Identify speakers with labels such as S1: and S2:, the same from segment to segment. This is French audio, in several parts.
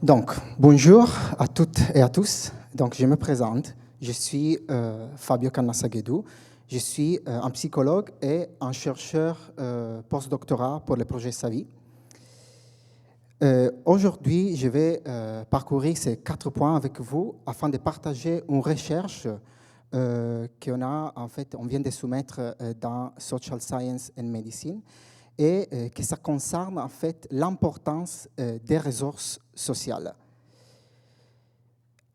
S1: Donc, bonjour à toutes et à tous. Donc, je me présente. Je suis Fabio Cannasaguedou. Je suis un psychologue et un chercheur postdoctorat pour le projet SAVI. Aujourd'hui, je vais parcourir ces 4 points avec vous afin de partager une recherche on vient de soumettre dans Social Science and Medicine et que ça concerne en fait l'importance des ressources sociales.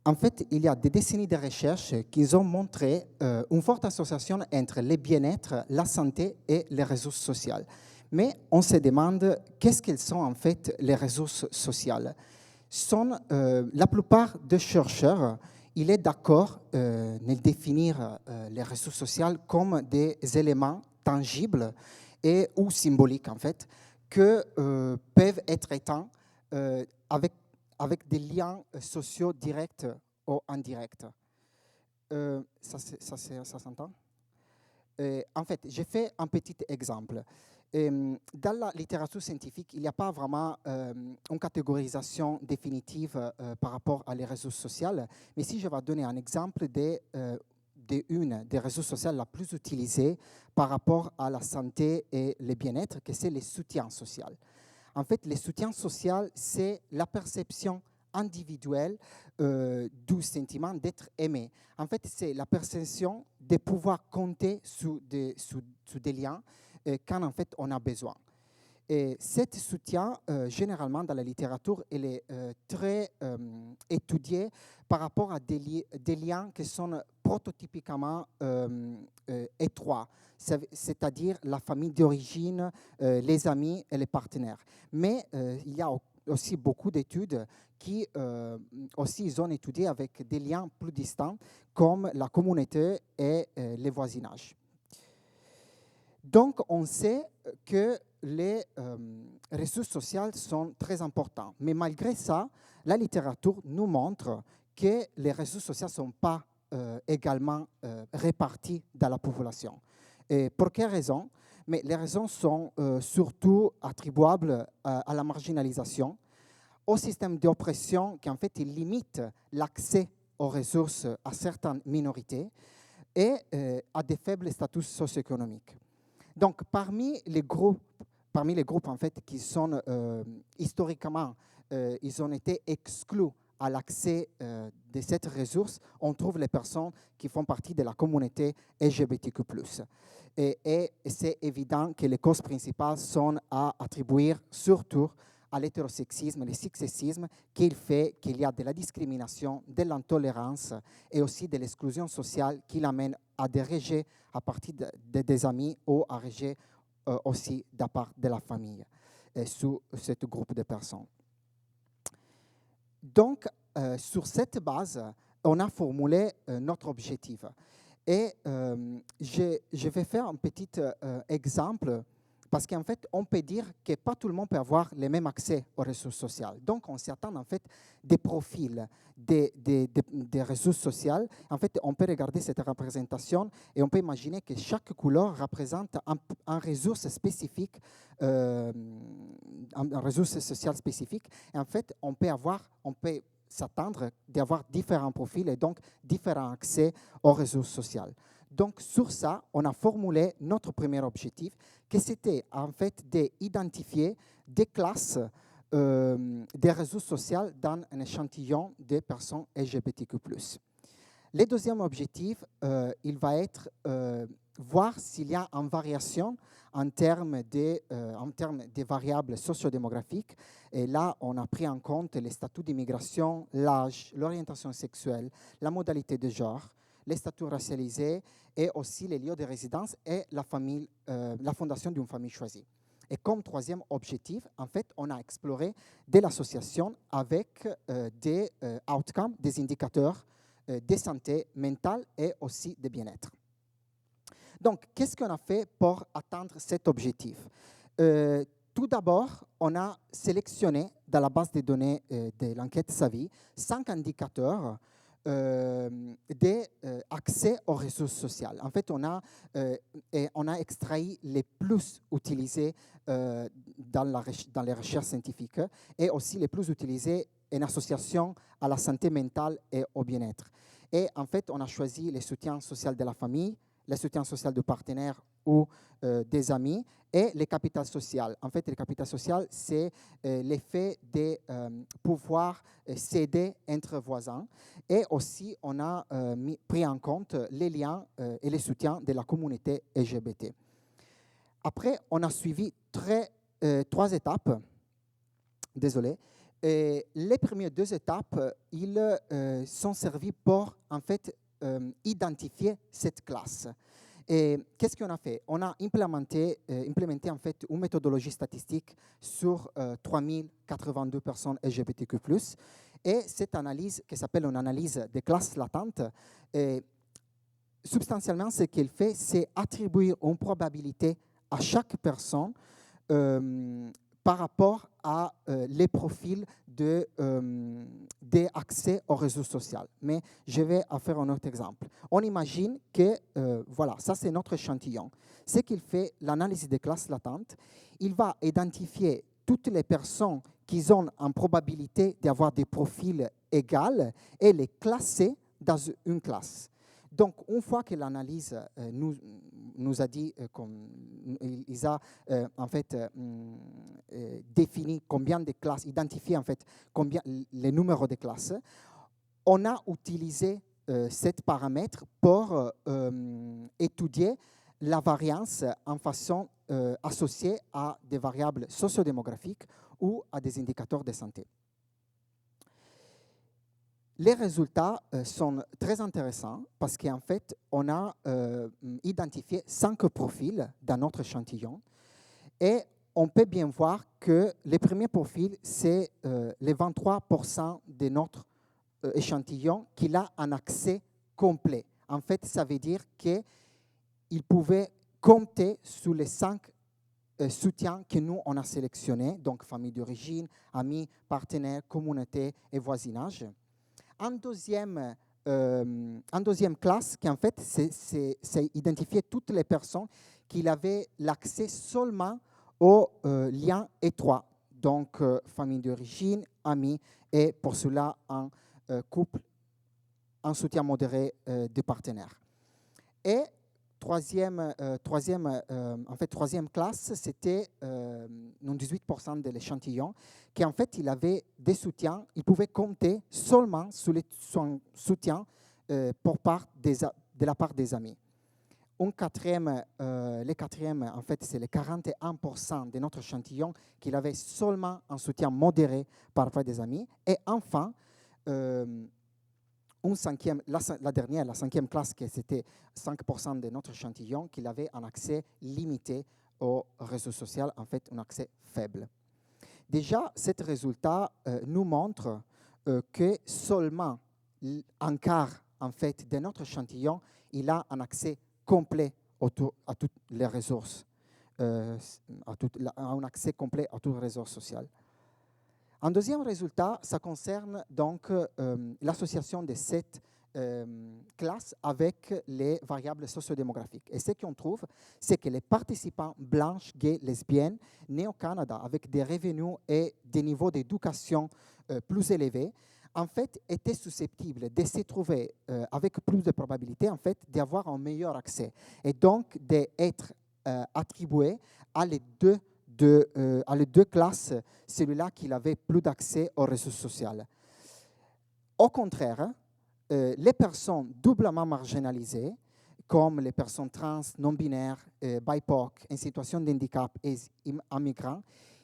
S1: En fait, il y a des décennies de recherches qui ont montré une forte association entre le bien-être, la santé et les ressources sociales. Mais on se demande qu'est-ce qu'elles sont en fait les ressources sociales. La plupart des chercheurs, il est d'accord de définir les ressources sociales comme des éléments tangibles et ou symboliques en fait que peuvent être éteints avec des liens sociaux directs ou indirects. Ça s'entend? En fait, j'ai fait un petit exemple. Dans la littérature scientifique, il n'y a pas vraiment une catégorisation définitive par rapport à les réseaux sociaux, mais si je vais donner un exemple une des réseaux sociaux la plus utilisée par rapport à la santé et le bien-être, que c'est le soutien social. En fait, le soutien social, c'est la perception individuelle du sentiment d'être aimé. En fait, c'est la perception de pouvoir compter sur des liens quand en fait on a besoin. Et cet soutien, généralement dans la littérature, il est très étudié par rapport à des liens qui sont prototypiquement étroits, c'est-à-dire la famille d'origine, les amis et les partenaires. Mais il y a aussi beaucoup d'études qui aussi ils ont étudié avec des liens plus distants, comme la communauté et les voisinages. Donc, on sait que les ressources sociales sont très importantes. Mais malgré ça, la littérature nous montre que les ressources sociales ne sont pas également réparties dans la population. Et pour quelles raisons? Mais les raisons sont surtout attribuables à la marginalisation, au système d'oppression qui en fait il limite l'accès aux ressources à certaines minorités et à des faibles statuts socio-économiques. Donc, parmi les groupes en fait, qui sont historiquement, ils ont été exclus à l'accès de cette ressource, on trouve les personnes qui font partie de la communauté LGBTQ+. Et c'est évident que les causes principales sont à attribuer surtout à l'hétérosexisme et le sexisme qui fait qu'il y a de la discrimination, de l'intolérance et aussi de l'exclusion sociale qui l'amène à des rejets à partir des amis ou à rejet aussi de la part de la famille sous ce groupe de personnes. Donc, sur cette base, on a formulé notre objectif. Et je vais faire un petit exemple parce qu'en fait, on peut dire que pas tout le monde peut avoir le même accès aux ressources sociales. Donc, on s'attend en fait des profils des ressources sociales. En fait, on peut regarder cette représentation et on peut imaginer que chaque couleur représente un ressource spécifique, un ressource sociale spécifique. Et en fait, on peut s'attendre d'avoir différents profils et donc différents accès aux ressources sociales. Donc, sur ça, on a formulé notre premier objectif, que c'était en fait d'identifier des classes des réseaux sociaux dans un échantillon de personnes LGBTQ+. Le deuxième objectif, il va être voir s'il y a une variation en termes de variables sociodémographiques. Et là, on a pris en compte les statuts d'immigration, l'âge, l'orientation sexuelle, la modalité de genre, les statuts racialisés et aussi les lieux de résidence et la fondation d'une famille choisie. Et comme troisième objectif, en fait, on a exploré de l'association avec des outcomes, des indicateurs de santé mentale et aussi de bien-être. Donc, qu'est-ce qu'on a fait pour atteindre cet objectif? Tout d'abord, on a sélectionné dans la base de données de l'enquête SAVI 5 indicateurs des accès aux réseaux sociaux. En fait, on a extrait les plus utilisés dans les recherches scientifiques et aussi les plus utilisés en association à la santé mentale et au bien-être. Et en fait, on a choisi le soutien social de la famille, le soutien social du partenaire ou des amis et le capital social. En fait, le capital social, c'est l'effet de pouvoir s'aider entre voisins. Et aussi, on a pris en compte les liens et les soutiens de la communauté LGBT. Après, on a suivi trois étapes. Désolé. Et les premières deux étapes, ils sont servis pour, en fait, identifier cette classe. Et qu'est-ce qu'on a fait? On a implémenté en fait une méthodologie statistique sur 3082 personnes LGBTQ+. Et cette analyse, qui s'appelle une analyse des classes latentes, substantiellement, ce qu'elle fait, c'est attribuer une probabilité à chaque personne par rapport à les profils d'accès aux réseaux sociaux. Mais je vais faire un autre exemple. On imagine que, voilà, ça c'est notre échantillon. Ce qu'il fait, l'analyse des classes latentes, il va identifier toutes les personnes qui ont une probabilité d'avoir des profils égaux et les classer dans une classe. Donc, une fois que l'analyse nous a dit, ils a en fait défini combien de classes, identifié en fait combien les numéros de classes, on a utilisé cet paramètre pour étudier la variance en façon associée à des variables sociodémographiques ou à des indicateurs de santé. Les résultats sont très intéressants parce qu'en fait, on a identifié 5 profils dans notre échantillon et on peut bien voir que les premiers profils, c'est les 23% de notre échantillon qui a un accès complet. En fait, ça veut dire qu'il pouvait compter sur les 5 soutiens que nous, on a sélectionnés, donc famille d'origine, amis, partenaires, communauté et voisinage. En deuxième classe, qui en fait, c'est identifier toutes les personnes qui avaient l'accès seulement aux liens étroits, donc famille d'origine, amis, et pour cela, un couple, un soutien modéré des partenaires. Et troisième classe, c'était 18% de l'échantillon, qui en fait, il avait des soutiens, il pouvait compter seulement sur son soutien de la part des amis. Le quatrième, en fait, c'est les 41% de notre échantillon qui avait seulement un soutien modéré par rapport des amis. Et enfin, la cinquième classe, qui c'était 5% de notre échantillon, qui avait un accès limité aux réseaux sociaux, en fait, un accès faible. Déjà, ce résultat nous montre que seulement un quart, en fait, de notre échantillon, il a un accès complet à toutes les ressources, un accès complet à tous les réseaux sociaux. Un deuxième résultat, ça concerne donc l'association de cette classe avec les variables sociodémographiques. Et ce qu'on trouve, c'est que les participants blanches, gays, lesbiennes, nés au Canada, avec des revenus et des niveaux d'éducation plus élevés, en fait, étaient susceptibles de se trouver avec plus de probabilité, en fait, d'avoir un meilleur accès et donc d'être attribués à les deux classes, celui-là qui avait plus d'accès aux réseaux sociaux. Au contraire, les personnes doublement marginalisées, comme les personnes trans, non-binaires, BIPOC, en situation de handicap et immigrants,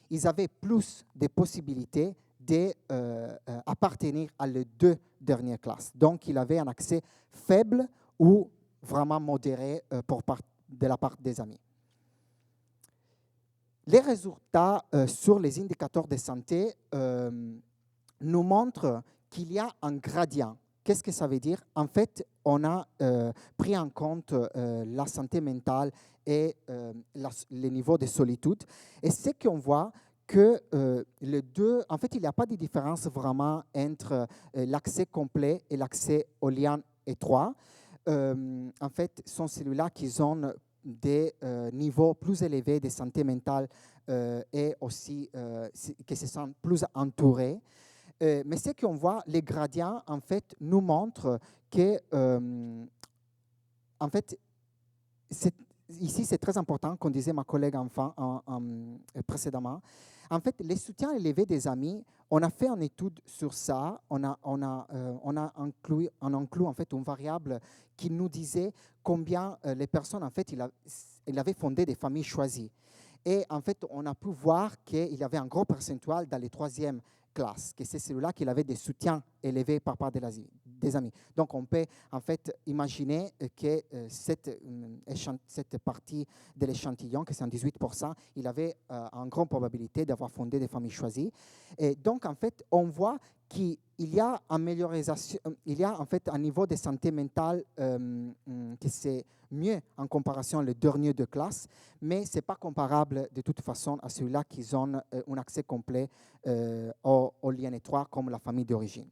S1: ils avaient plus de possibilités d'appartenir à les deux dernières classes. Donc, ils avaient un accès faible ou vraiment modéré de la part des amis. Les résultats sur les indicateurs de santé nous montrent qu'il y a un gradient. Qu'est-ce que ça veut dire? En fait, on a pris en compte la santé mentale et les niveaux de solitude. Et c'est qu'on voit que les deux, en fait, il n'y a pas de différence vraiment entre l'accès complet et l'accès aux liens étroits. En fait, sont celui-là qui ont des niveaux plus élevés de santé mentale et aussi qui se sentent plus entourés. Mais ce qu'on voit, les gradients, en fait, nous montrent que, en fait, ici, c'est très important, comme disait ma collègue précédemment. En fait, les soutiens élevés des amis, on a fait une étude sur ça. On a inclus en fait une variable qui nous disait combien les personnes, en fait, il avait fondé des familles choisies. Et en fait, on a pu voir qu'il y avait un gros pourcentage dans les troisièmes classes, que c'est celui-là qui avait des soutiens élevés par part des amis. Donc, on peut en fait imaginer que cette partie de l'échantillon, que c'est en 18%, il avait une grande probabilité d'avoir fondé des familles choisies. Et donc, en fait, on voit qu'il y a amélioration, il y a en fait un niveau de santé mentale qui c'est mieux en comparaison les derniers de classe, mais ce n'est pas comparable de toute façon à ceux-là qui ont un accès complet aux liens étroits comme la famille d'origine.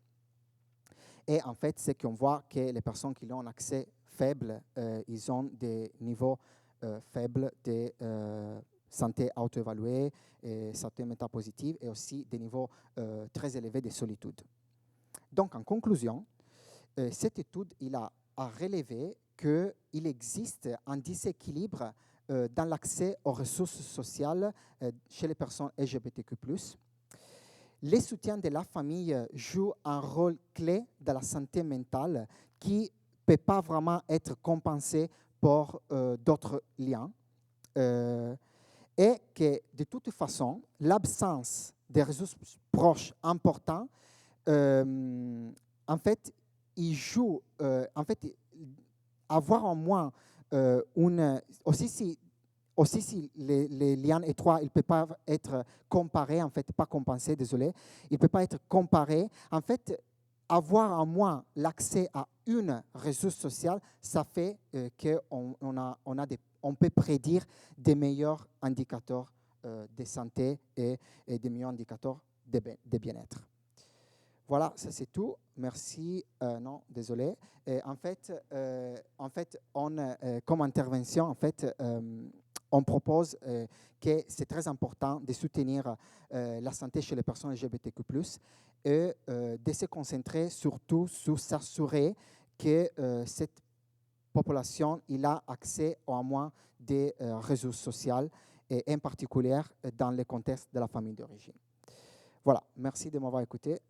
S1: Et en fait, c'est qu'on voit que les personnes qui ont un accès faible, ils ont des niveaux faibles de santé auto-évaluée, santé mentale positive et aussi des niveaux très élevés de solitude. Donc, en conclusion, cette étude a relevé qu'il existe un déséquilibre dans l'accès aux ressources sociales chez les personnes LGBTQ+. Les soutiens de la famille jouent un rôle clé dans la santé mentale qui ne peut pas vraiment être compensé par d'autres liens. Et que de toute façon, l'absence des ressources proches importantes, en fait, il joue, en fait, avoir en moins aussi si les liens étroits, ils ne peuvent pas être comparés, en fait, pas compensés, désolé, ils ne peuvent pas être comparés. En fait, avoir en moins l'accès à une ressource sociale, ça fait on peut prédire des meilleurs indicateurs de santé et des meilleurs indicateurs de bien-être. Voilà, ça c'est tout. Merci. Non, désolé. En fait, comme intervention, en fait, on propose que c'est très important de soutenir la santé chez les personnes LGBTQ+, et de se concentrer surtout sur s'assurer que cette population a accès au moins des réseaux sociaux, et en particulier dans le contexte de la famille d'origine. Voilà, merci de m'avoir écouté.